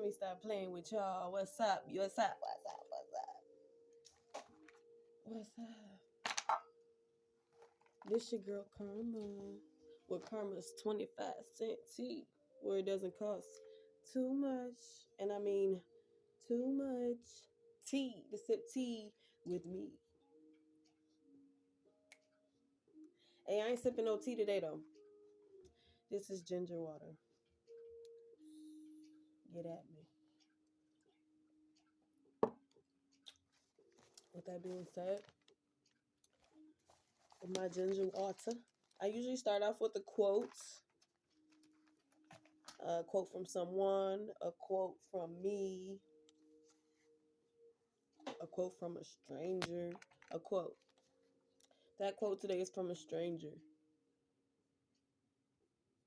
me stop playing with y'all. What's up? What's up? What's up? What's up? What's up? This your girl Karma. With Karma's 25-cent tea, where it doesn't cost too much. And I mean too much tea to sip tea with me. Hey, I ain't sipping no tea today though. This is ginger water. Get at me. With that being said, with my ginger water, I usually start off with a quote. A quote from someone, a quote from me, a quote from a stranger, a quote. That quote today is from a stranger.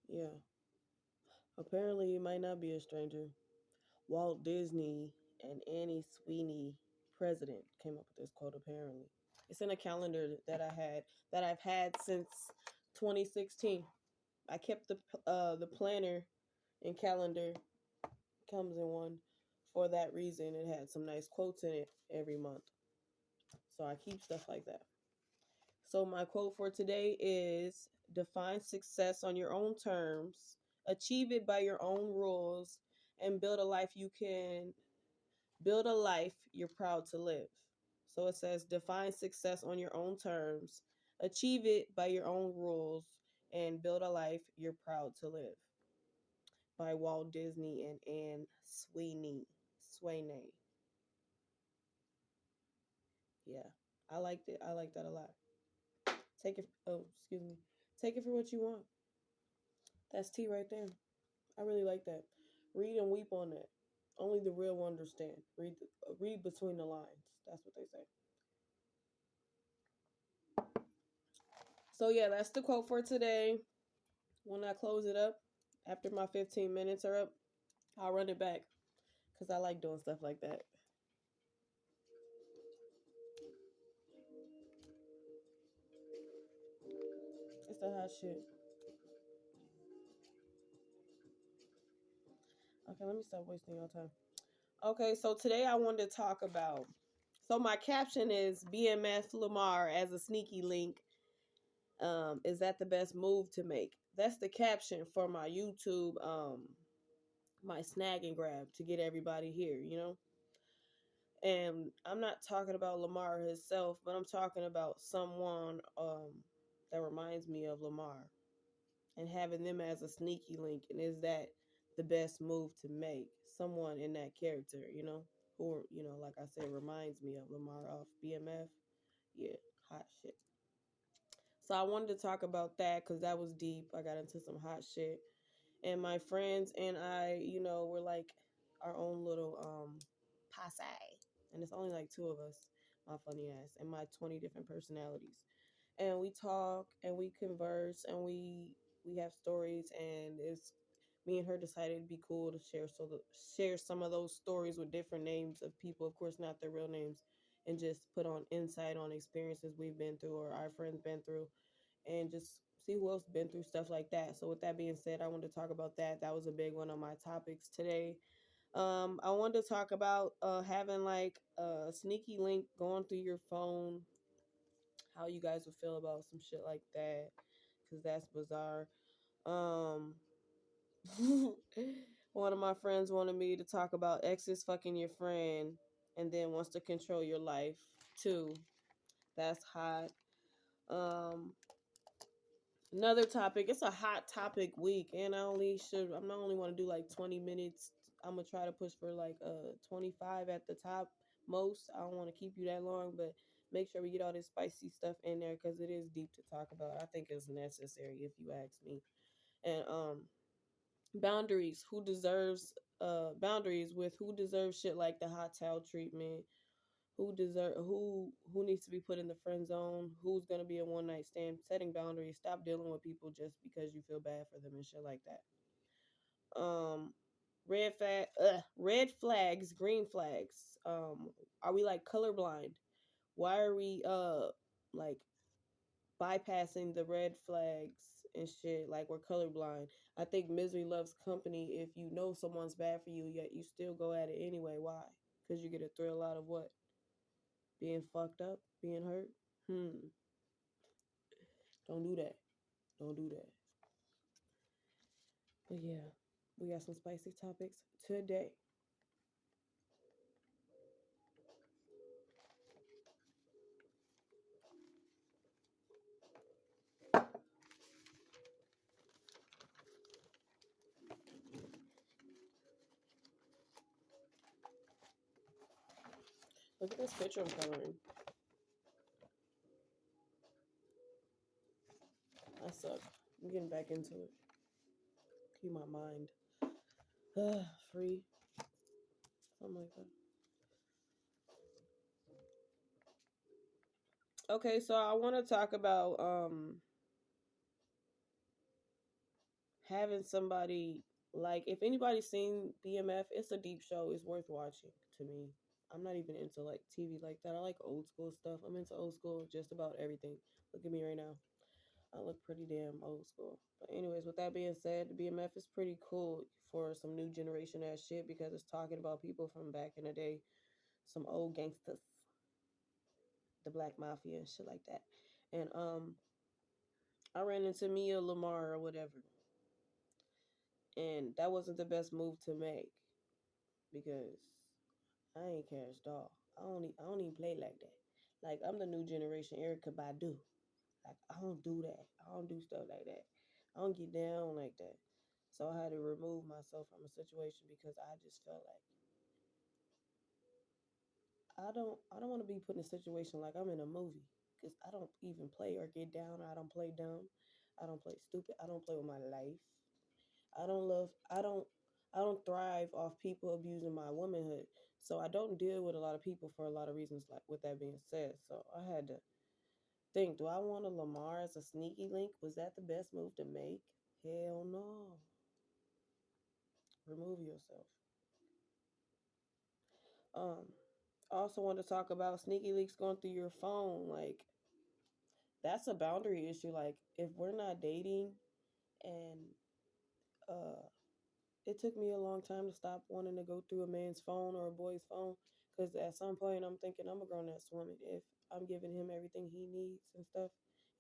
Yeah. Apparently, it might not be a stranger. Walt Disney and Annie Sweeney, president, came up with this quote. Apparently, it's in a calendar that I've had since 2016. I kept the planner and calendar comes in one for that reason. It had some nice quotes in it every month, so I keep stuff like that. So my quote for today is: define success on your own terms, achieve it by your own rules, and build a life you're proud to live. So it says define success on your own terms, achieve it by your own rules, and build a life you're proud to live. By Walt Disney and Anne Sweeney. Yeah, I liked it. I like that a lot. Take it. Oh, excuse me. Take it for what you want. That's tea right there. I really like that. Read and weep on that. Only the real will understand. Read between the lines. That's what they say. So yeah, that's the quote for today. When I close it up, after my 15 minutes are up, I'll run it back because I like doing stuff like that. It's the hot shit. Okay, let me stop wasting your time. Okay, so today I wanted to talk about. So my caption is BMF Lamar as a sneaky link. Is that the best move to make? That's the caption for my YouTube, my snag and grab to get everybody here, And I'm not talking about Lamar himself, but I'm talking about someone that reminds me of Lamar and having them as a sneaky link. And is that the best move to make? Someone in that character, who, like I said, reminds me of Lamar off BMF. Yeah, hot shit. So I wanted to talk about that because that was deep. I got into some hot shit. And my friends and I, we're like our own little posse. And it's only like two of us, my funny ass, and my 20 different personalities. And we talk and we converse and we have stories, and it's me and her decided it'd be cool to share some of those stories with different names of people, of course not their real names, and just put on insight on experiences we've been through or our friends been through, and just see who else been through stuff like that. So with that being said, I wanted to talk about that. That was a big one on my topics today. I wanted to talk about having like a sneaky link going through your phone, how you guys would feel about some shit like that, because that's bizarre. Um, one of my friends wanted me to talk about exes fucking your friend and then wants to control your life too. That's hot. Um, Another topic. It's a hot topic week, and I'm not only want to do like 20 minutes. I'm gonna try to push for like 25 at the top most. I don't want to keep you that long, but make sure we get all this spicy stuff in there because it is deep to talk about. I think it's necessary if you ask me. And boundaries. Boundaries with who deserves shit like the hot towel treatment, who needs to be put in the friend zone, who's gonna be a one night stand, setting boundaries, stop dealing with people just because you feel bad for them and shit like that. Red flags, green flags. Are we like colorblind? Why are we like bypassing the red flags and shit. Like we're colorblind. I think misery loves company. If you know someone's bad for you, yet you still go at it anyway. Why? Because you get a thrill out of what? Being fucked up, being hurt. Hmm. Don't do that. Don't do that. But yeah, we got some spicy topics today. Look at this picture I'm coloring. I suck. I'm getting back into it. Keep my mind free. Something like that. Okay, so I want to talk about having somebody, like, if anybody's seen BMF, it's a deep show. It's worth watching to me. I'm not even into like TV like that. I like old school stuff. I'm into old school just about everything. Look at me right now. I look pretty damn old school. But anyways, with that being said, the BMF is pretty cool for some new generation ass shit because it's talking about people from back in the day, some old gangsters, the Black Mafia and shit like that. And I ran into Mia Lamar or whatever, and that wasn't the best move to make because I ain't Cash Doll. I don't even play like that. Like I'm the new generation Erica Badu. Like I don't do that. I don't do stuff like that. I don't get down like that. So I had to remove myself from a situation because I just felt like I don't want to be put in a situation like I'm in a movie because I don't even play or get down. I don't play dumb. I don't play stupid. I don't play with my life. I don't love. I don't thrive off people abusing my womanhood. So I don't deal with a lot of people for a lot of reasons. Like with that being said, so I had to think: do I want a Lamar as a sneaky link? Was that the best move to make? Hell no. Remove yourself. Um, I also want to talk about sneaky links going through your phone. Like that's a boundary issue. Like if we're not dating and uh it took me a long time to stop wanting to go through a man's phone or a boy's phone because at some point I'm thinking I'm a grown ass woman. If I'm giving him everything he needs and stuff,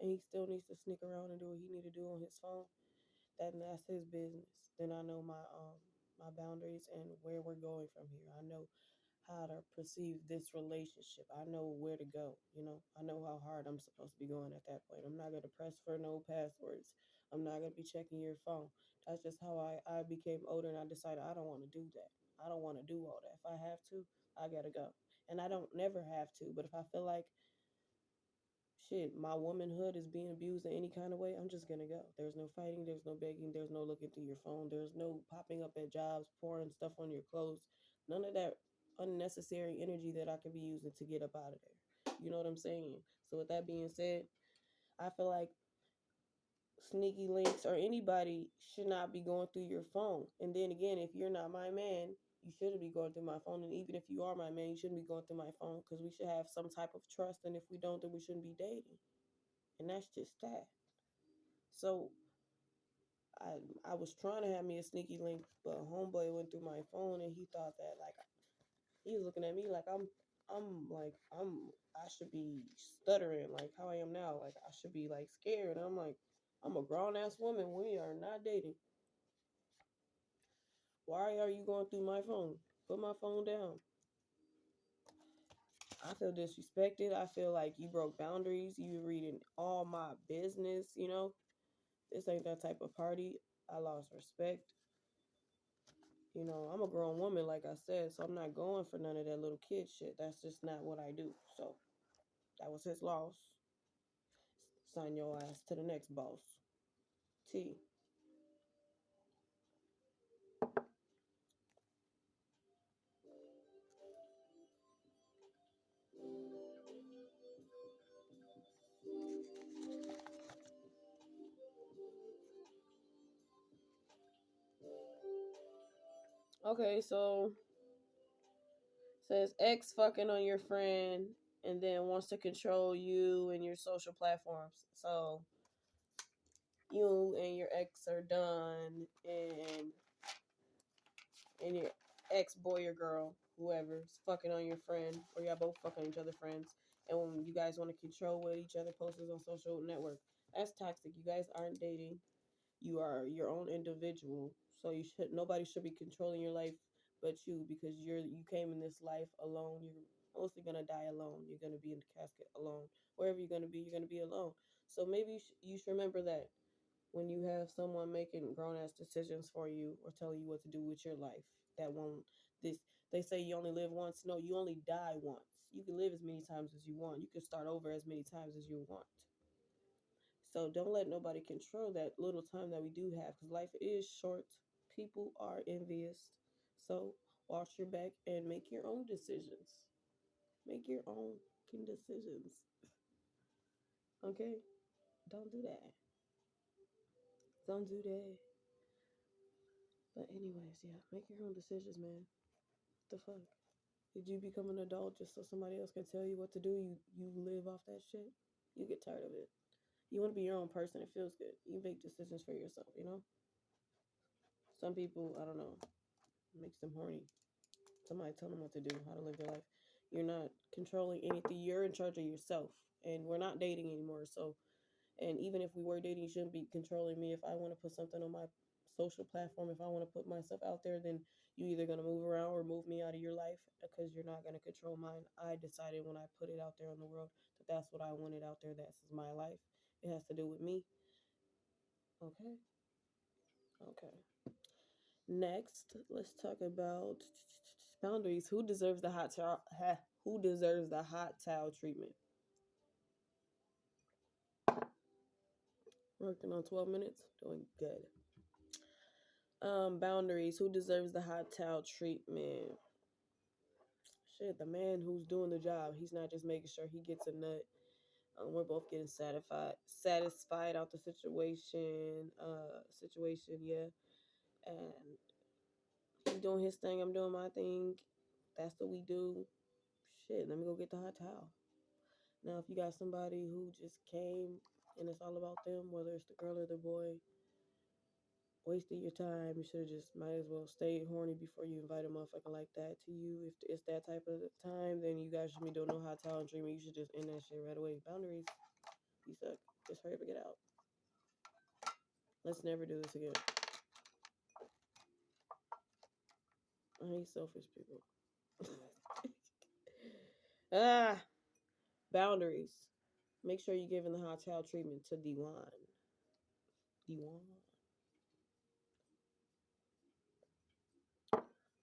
and he still needs to sneak around and do what he need to do on his phone, that's his business. Then I know my boundaries and where we're going from here. I know how to perceive this relationship. I know where to go. I know how hard I'm supposed to be going at that point. I'm not gonna press for no passwords. I'm not gonna be checking your phone. That's just how I became older and I decided I don't want to do that. I don't want to do all that. If I have to, I gotta go. And I don't never have to, but if I feel like shit, my womanhood is being abused in any kind of way, I'm just gonna go. There's no fighting, there's no begging, there's no looking through your phone, there's no popping up at jobs, pouring stuff on your clothes. None of that unnecessary energy that I could be using to get up out of there. You know what I'm saying? So with that being said, I feel like sneaky links or anybody should not be going through your phone. And then again, if you're not my man, you shouldn't be going through my phone. And even if you are my man, you shouldn't be going through my phone because we should have some type of trust. And if we don't, then we shouldn't be dating. And that's just that. So I was trying to have me a sneaky link, but homeboy went through my phone and he thought that like he was looking at me like I should be stuttering like how I am now. Like I should be like scared. I'm like, I'm a grown ass woman. We are not dating. Why are you going through my phone? Put my phone down. I feel disrespected. I feel like you broke boundaries. You reading all my business. This ain't that type of party. I lost respect. I'm a grown woman, like I said, so I'm not going for none of that little kid shit. That's just not what I do. So that was his loss. Sign your ass to the next boss. T. Okay, so says ex fucking on your friend and then wants to control you and your social platforms. So you and your ex are done, and your ex boy or girl, whoever, is fucking on your friend, or y'all both fucking each other friends, and when you guys want to control what each other posts on social network, that's toxic. You guys aren't dating. You are your own individual, so nobody should be controlling your life but you, because you came in this life alone. You're mostly gonna die alone. You're gonna be in the casket alone. Wherever you're gonna be alone. So maybe you should remember that when you have someone making grown ass decisions for you or telling you what to do with your life. That won't this They say you only live once. No, you only die once. You can live as many times as you want. You can start over as many times as you want. So don't let nobody control that little time that we do have, because life is short. People are envious. So watch your back and make your own decisions. Make your own fucking decisions. Okay? Don't do that. Don't do that. But anyways, yeah, make your own decisions, man. What the fuck? Did you become an adult just so somebody else can tell you what to do? You live off that shit? You get tired of it. You want to be your own person. It feels good. You make decisions for yourself, you know? Some people, I don't know, it makes them horny. Somebody tell them what to do, how to live their life. You're not controlling anything. You're in charge of yourself. And we're not dating anymore. So, and even if we were dating, you shouldn't be controlling me. If I want to put something on my social platform, if I want to put myself out there, then you either going to move around or move me out of your life, because you're not going to control mine. I decided when I put it out there in the world that that's what I wanted out there. That's my life. It has to do with me. Okay. Okay. Next, let's talk about boundaries. Who deserves the hot towel? Who deserves the hot towel treatment? Working on 12 minutes, doing good. Boundaries. Who deserves the hot towel treatment? Shit, the man who's doing the job. He's not just making sure he gets a nut. We're both getting satisfied out the situation, yeah. And he's doing his thing. I'm doing my thing. That's what we do. Shit, let me go get the hot towel. Now, if you got somebody who just came and it's all about them, whether it's the girl or the boy, wasting your time, you should have just might as well stay horny before you invite a motherfucker like that to you. If it's that type of time, then you guys should be doing no hot towel and treatment. You should just end that shit right away. Boundaries, you suck. Just hurry up and get out. Let's never do this again. I hate selfish people. ah, Boundaries. Make sure you're giving the hot towel treatment to D1. D1.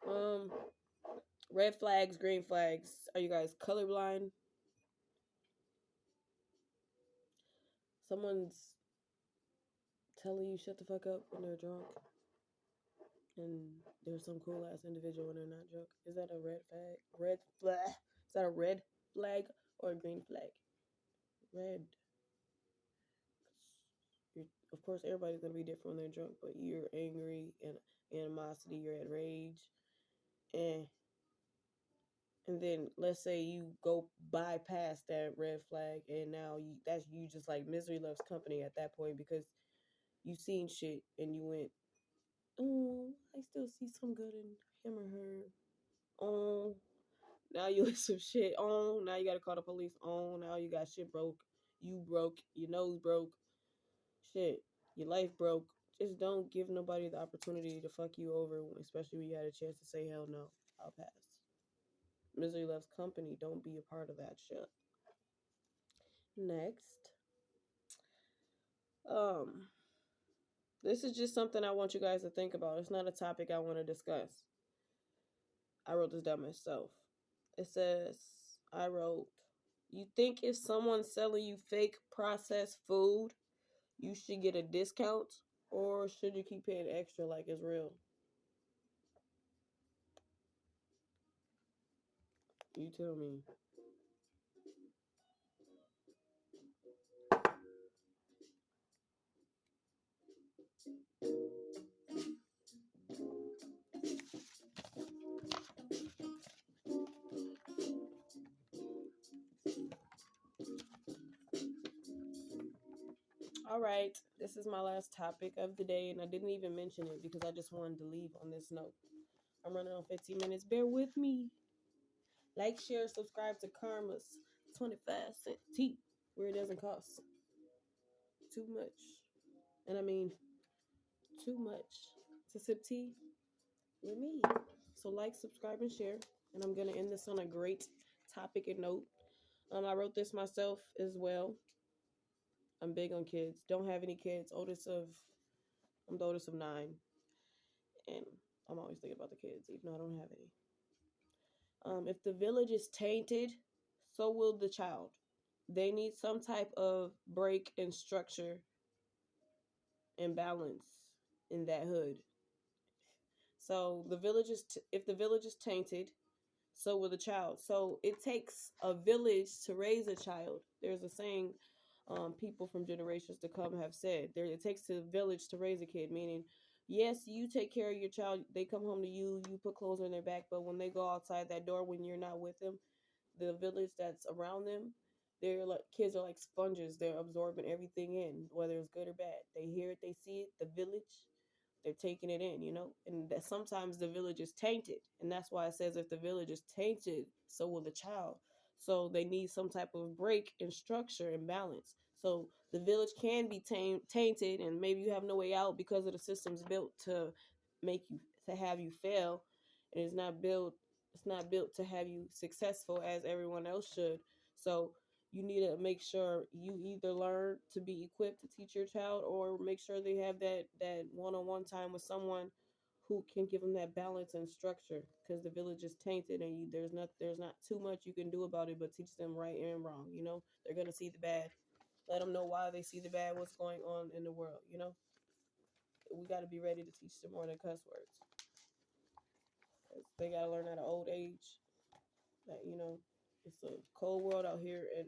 Um, Red flags, green flags. Are you guys colorblind? Someone's telling you shut the fuck up when they're drunk, and there's some cool ass individual when they're not drunk. Is that a red flag? Red flag? Is that a red flag or a green flag? Red. Of course, everybody's gonna be different when they're drunk, but you're angry and animosity. You're at rage, and then let's say you go bypass that red flag, and now you just like misery loves company at that point, because you seen shit and you went, oh, I still see some good in him or her. Oh, now you in some shit. Oh, now you gotta call the police. Oh, now you got shit broke. You broke. Your nose broke. Shit. Your life broke. Just don't give nobody the opportunity to fuck you over, especially when you had a chance to say hell no. I'll pass. Misery loves company. Don't be a part of that shit. Next. Um, this is just something I want you guys to think about. It's not a topic I want to discuss. I wrote this down myself. It says, I wrote, you think if someone's selling you fake processed food, you should get a discount? Or should you keep paying extra like it's real? You tell me. All right, this is my last topic of the day, and I didn't even mention it because I just wanted to leave on this note. I'm running on 15 minutes. Bear with me. Like, share, subscribe to Karma's 25-cent tea, where it doesn't cost too much. And I mean, too much to sip tea with me. So, like, subscribe, and share. And I'm going to end this on a great topic and note. I wrote this myself as well. I'm big on kids. Don't have any kids. I'm the oldest of 9. And I'm always thinking about the kids, even though I don't have any. If the village is tainted, so will the child. They need some type of break and structure and balance in that hood. So if the village is tainted, so will the child. So it takes a village to raise a child. There's a saying people from generations to come have said. It takes a village to raise a kid, meaning, yes, you take care of your child. They come home to you, you put clothes on their back, but when they go outside that door, when you're not with them, the village that's around them, they're like kids are like sponges. They're absorbing everything in, whether it's good or bad. They hear it, they see it. The village, they're taking it in, and that sometimes the village is tainted, and that's why it says if the village is tainted, so will the child. So they need some type of break and structure and balance. So the village can be tainted, and maybe you have no way out because of the system's built to have you fail, and it's not built to have you successful as everyone else should. So you need to make sure you either learn to be equipped to teach your child, or make sure they have that one-on-one time with someone who can give them that balance and structure, because the village is tainted, and there's not too much you can do about it but teach them right and wrong. They're going to see the bad. Let them know why they see the bad, what's going on in the world. We got to be ready to teach them more than cuss words, 'cause they got to learn at an old age that it's a cold world out here, and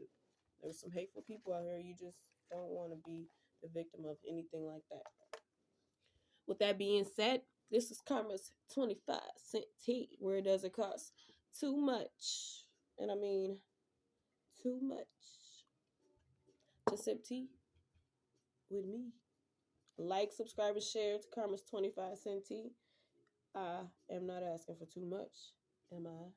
there's some hateful people out here. You just don't want to be the victim of anything like that. With that being said, this is Karma's 25-cent tea, where it doesn't cost too much. And I mean, too much to sip tea with me. Like, subscribe, and share to Karma's 25-cent tea. I am not asking for too much, am I?